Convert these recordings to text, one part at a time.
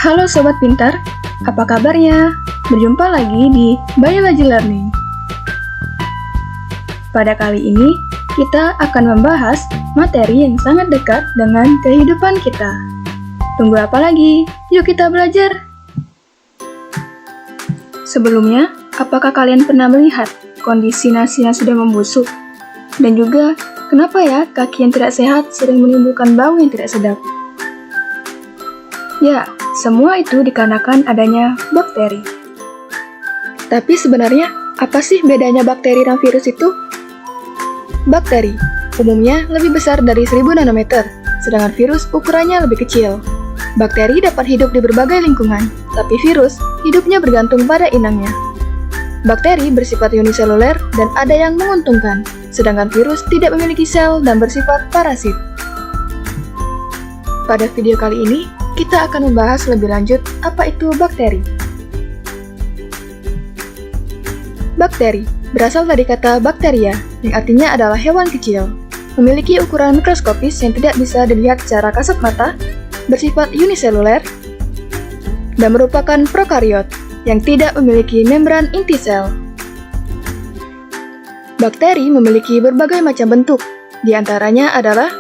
Halo Sobat Pintar, apa kabarnya? Berjumpa lagi di Biology Learning. Pada kali ini, kita akan membahas materi yang sangat dekat dengan kehidupan kita. Tunggu apa lagi? Yuk kita belajar! Sebelumnya, apakah kalian pernah melihat kondisi nasi yang sudah membusuk? Dan juga, kenapa ya kaki yang tidak sehat sering menimbulkan bau yang tidak sedap? Ya, semua itu dikarenakan adanya bakteri. Tapi sebenarnya, apa sih bedanya bakteri dan virus itu? Bakteri umumnya lebih besar dari 1000 nanometer, sedangkan virus ukurannya lebih kecil. Bakteri dapat hidup di berbagai lingkungan, tapi virus hidupnya bergantung pada inangnya. Bakteri bersifat uniseluler dan ada yang menguntungkan, sedangkan virus tidak memiliki sel dan bersifat parasit. Pada video kali ini, kita akan membahas lebih lanjut apa itu bakteri. Bakteri berasal dari kata bakteria, yang artinya adalah hewan kecil. Memiliki ukuran mikroskopis yang tidak bisa dilihat secara kasat mata, bersifat uniseluler, dan merupakan prokariot yang tidak memiliki membran inti sel. Bakteri memiliki berbagai macam bentuk, di antaranya adalah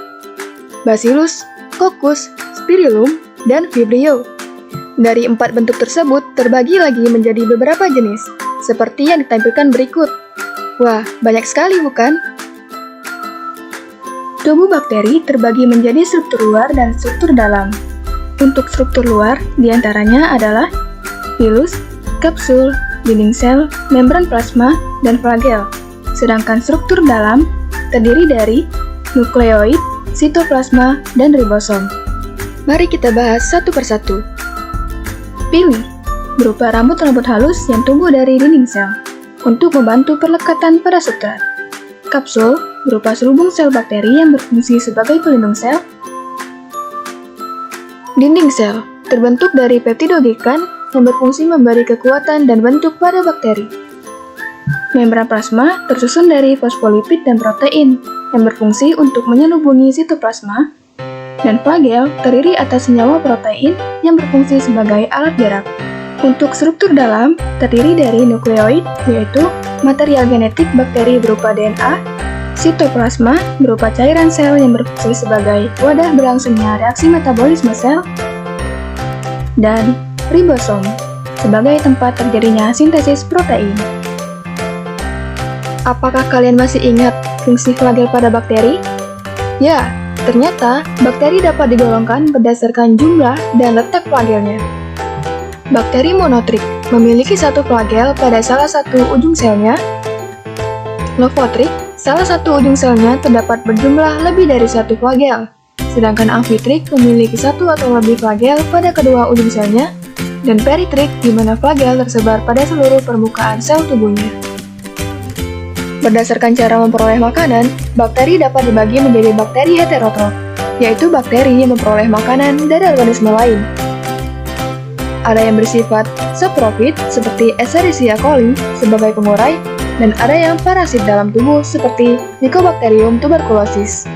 Bacillus, Coccus, Spirillum, dan Vibrio. Dari 4 bentuk tersebut terbagi lagi menjadi beberapa jenis, seperti yang ditampilkan berikut. Wah, banyak sekali bukan? Tubuh bakteri terbagi menjadi struktur luar dan struktur dalam. Untuk struktur luar, diantaranya adalah pilus, kapsul, dinding sel, membran plasma, dan flagel. Sedangkan struktur dalam terdiri dari nukleoid, sitoplasma, dan ribosom. Mari kita bahas satu persatu. Pili berupa rambut-rambut halus yang tumbuh dari dinding sel untuk membantu perlekatan pada substrat. Kapsul berupa selubung sel bakteri yang berfungsi sebagai pelindung sel. Dinding sel terbentuk dari peptidoglikan yang berfungsi memberi kekuatan dan bentuk pada bakteri. Membran plasma tersusun dari fosfolipid dan protein yang berfungsi untuk menyelubungi sitoplasma. Dan flagel terdiri atas senyawa protein yang berfungsi sebagai alat gerak. Untuk struktur dalam terdiri dari nukleoid, yaitu material genetik bakteri berupa DNA, sitoplasma berupa cairan sel yang berfungsi sebagai wadah berlangsungnya reaksi metabolisme sel, dan ribosom sebagai tempat terjadinya sintesis protein. Apakah kalian masih ingat fungsi flagel pada bakteri? Ya, ternyata, bakteri dapat digolongkan berdasarkan jumlah dan letak flagelnya. Bakteri monotrik memiliki satu flagel pada salah satu ujung selnya. Lopotrik, salah satu ujung selnya terdapat berjumlah lebih dari satu flagel. Sedangkan amfitrik memiliki satu atau lebih flagel pada kedua ujung selnya. Dan peritrik, di mana flagel tersebar pada seluruh permukaan sel tubuhnya. Berdasarkan cara memperoleh makanan, bakteri dapat dibagi menjadi bakteri heterotrof, yaitu bakteri yang memperoleh makanan dari organisme lain. Ada yang bersifat saprofit seperti Escherichia coli sebagai pengurai, dan ada yang parasit dalam tubuh seperti Mycobacterium tuberculosis.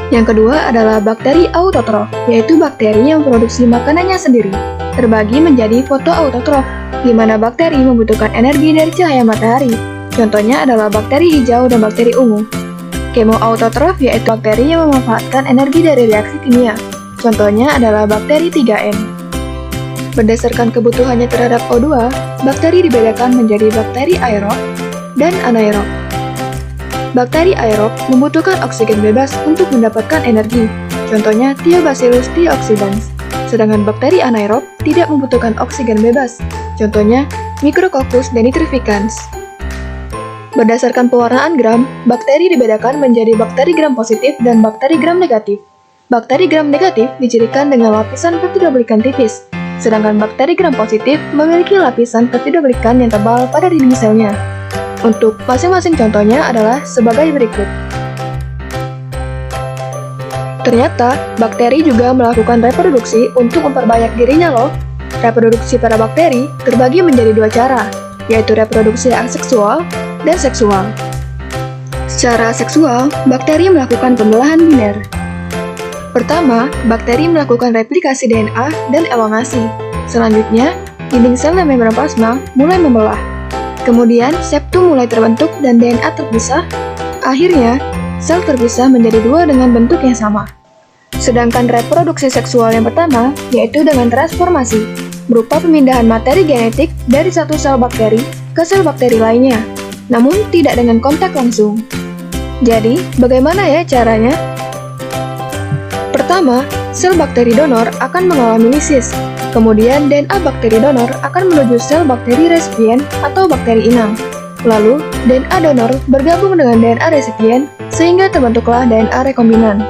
Yang kedua adalah bakteri autotrof, yaitu bakteri yang memproduksi makanannya sendiri, terbagi menjadi fotoautotrof, di mana bakteri membutuhkan energi dari cahaya matahari. Contohnya adalah bakteri hijau dan bakteri ungu. Kemoautotrof yaitu bakteri yang memanfaatkan energi dari reaksi kimia. Contohnya adalah bakteri 3M. Berdasarkan kebutuhannya terhadap O2, bakteri dibedakan menjadi bakteri aerob dan anaerob. Bakteri aerob membutuhkan oksigen bebas untuk mendapatkan energi. Contohnya Thiobacillus dioxidans. Sedangkan bakteri anaerob tidak membutuhkan oksigen bebas. Contohnya Micrococcus denitrificans. Berdasarkan pewarnaan gram, bakteri dibedakan menjadi bakteri gram positif dan bakteri gram negatif. Bakteri gram negatif dicirikan dengan lapisan peptidoglikan tipis, sedangkan bakteri gram positif memiliki lapisan peptidoglikan yang tebal pada dinding selnya. Untuk masing-masing contohnya adalah sebagai berikut. Ternyata, bakteri juga melakukan reproduksi untuk memperbanyak dirinya loh. Reproduksi pada bakteri terbagi menjadi 2 cara, yaitu reproduksi aseksual dan seksual. Secara seksual, bakteri melakukan pembelahan biner. Pertama, bakteri melakukan replikasi DNA dan elongasi. Selanjutnya, dinding sel dan membran plasma mulai membelah. Kemudian, septum mulai terbentuk dan DNA terpisah. Akhirnya, sel terpisah menjadi dua dengan bentuk yang sama. Sedangkan reproduksi seksual yang pertama, yaitu dengan transformasi, berupa pemindahan materi genetik dari satu sel bakteri ke sel bakteri lainnya, namun tidak dengan kontak langsung. Jadi, bagaimana ya caranya? Pertama, sel bakteri donor akan mengalami lisis. Kemudian, DNA bakteri donor akan menuju sel bakteri resipien atau bakteri inang. Lalu, DNA donor bergabung dengan DNA resipien sehingga terbentuklah DNA rekombinan.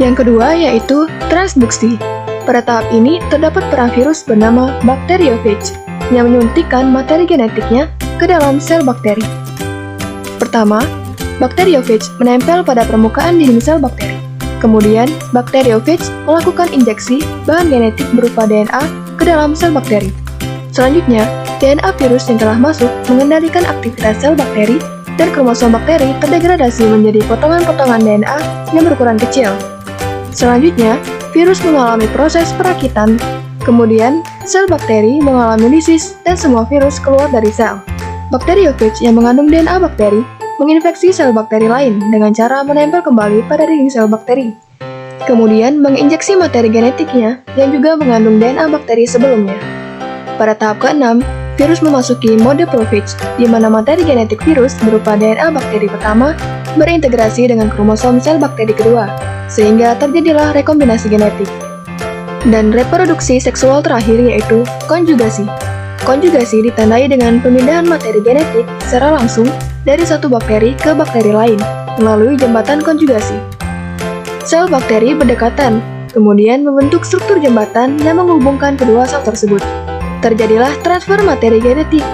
Yang kedua yaitu transduksi. Pada tahap ini terdapat peran virus bernama bakteriophage yang menyuntikkan materi genetiknya ke dalam sel bakteri. Pertama, bakteriophage menempel pada permukaan dinding sel bakteri. Kemudian, bakteriophage melakukan injeksi bahan genetik berupa DNA ke dalam sel bakteri. Selanjutnya, DNA virus yang telah masuk mengendalikan aktivitas sel bakteri dan kromosom bakteri terdegradasi menjadi potongan-potongan DNA yang berukuran kecil. Selanjutnya, virus mengalami proses perakitan. Kemudian, sel bakteri mengalami lisis dan semua virus keluar dari sel. Bakteriophage yang mengandung DNA bakteri menginfeksi sel bakteri lain dengan cara menempel kembali pada dinding sel bakteri. Kemudian menginjeksi materi genetiknya yang juga mengandung DNA bakteri sebelumnya. Pada tahap ke-6, virus memasuki mode prophage, di mana materi genetik virus berupa DNA bakteri pertama berintegrasi dengan kromosom sel bakteri kedua, sehingga terjadilah rekombinasi genetik. Dan reproduksi seksual terakhir yaitu konjugasi. Konjugasi ditandai dengan pemindahan materi genetik secara langsung dari satu bakteri ke bakteri lain melalui jembatan konjugasi. Sel bakteri berdekatan, kemudian membentuk struktur jembatan yang menghubungkan kedua sel tersebut. Terjadilah transfer materi genetik,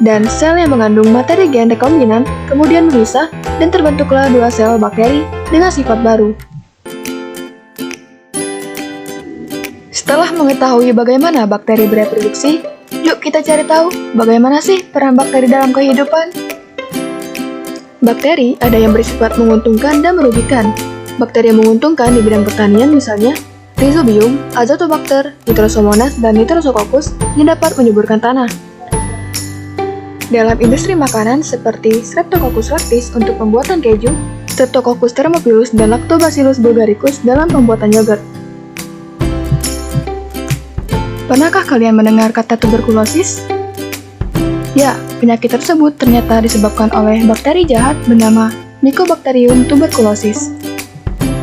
dan sel yang mengandung materi gen rekombinan kemudian memisah dan terbentuklah dua sel bakteri dengan sifat baru. Setelah mengetahui bagaimana bakteri bereproduksi, yuk kita cari tahu bagaimana sih peran bakteri dalam kehidupan. Bakteri ada yang bersifat menguntungkan dan merugikan. Bakteri yang menguntungkan di bidang pertanian misalnya Rhizobium, Azotobacter, Nitrosomonas, dan Nitrosococcus yang dapat menyuburkan tanah. Dalam industri makanan seperti Streptococcus lactis untuk pembuatan keju, Streptococcus thermophilus, dan Lactobacillus bulgaricus dalam pembuatan yogurt. Pernahkah kalian mendengar kata tuberkulosis? Ya, penyakit tersebut ternyata disebabkan oleh bakteri jahat bernama Mycobacterium tuberculosis.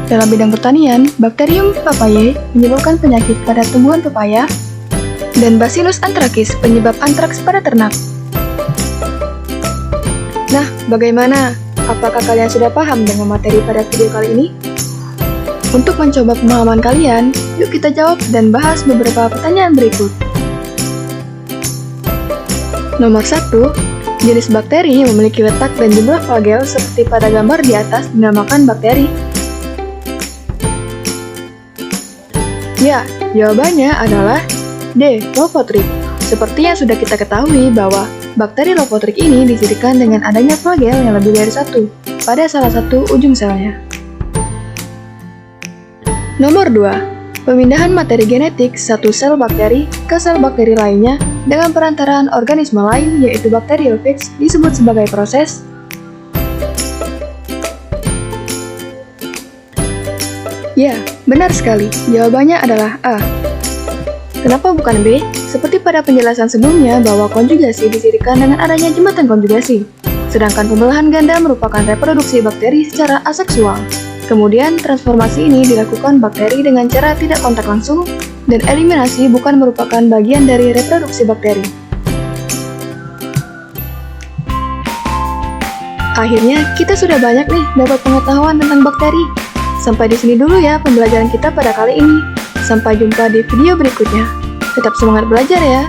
Dalam bidang pertanian, Bacterium papayae menyebabkan penyakit pada tumbuhan pepaya, dan Bacillus anthracus penyebab antraks pada ternak. Nah, bagaimana? Apakah kalian sudah paham dengan materi pada video kali ini? Untuk mencoba pemahaman kalian, yuk kita jawab dan bahas beberapa pertanyaan berikut. Nomor 1, jenis bakteri yang memiliki letak dan jumlah flagel seperti pada gambar di atas dinamakan bakteri. Ya, jawabannya adalah D. Lophotrich. Seperti yang sudah kita ketahui bahwa bakteri Lophotrich ini dicirikan dengan adanya flagel yang lebih dari satu pada salah satu ujung selnya. Nomor 2. Pemindahan materi genetik satu sel bakteri ke sel bakteri lainnya dengan perantaraan organisme lain yaitu bakteriophage disebut sebagai proses. Ya, benar sekali. Jawabannya adalah A. Kenapa bukan B? Seperti pada penjelasan sebelumnya bahwa konjugasi dicirikan dengan adanya jembatan konjugasi, sedangkan pembelahan ganda merupakan reproduksi bakteri secara aseksual. Kemudian, transformasi ini dilakukan bakteri dengan cara tidak kontak langsung, dan eliminasi bukan merupakan bagian dari reproduksi bakteri. Akhirnya, kita sudah banyak nih dapat pengetahuan tentang bakteri. Sampai di sini dulu ya pembelajaran kita pada kali ini. Sampai jumpa di video berikutnya. Tetap semangat belajar ya!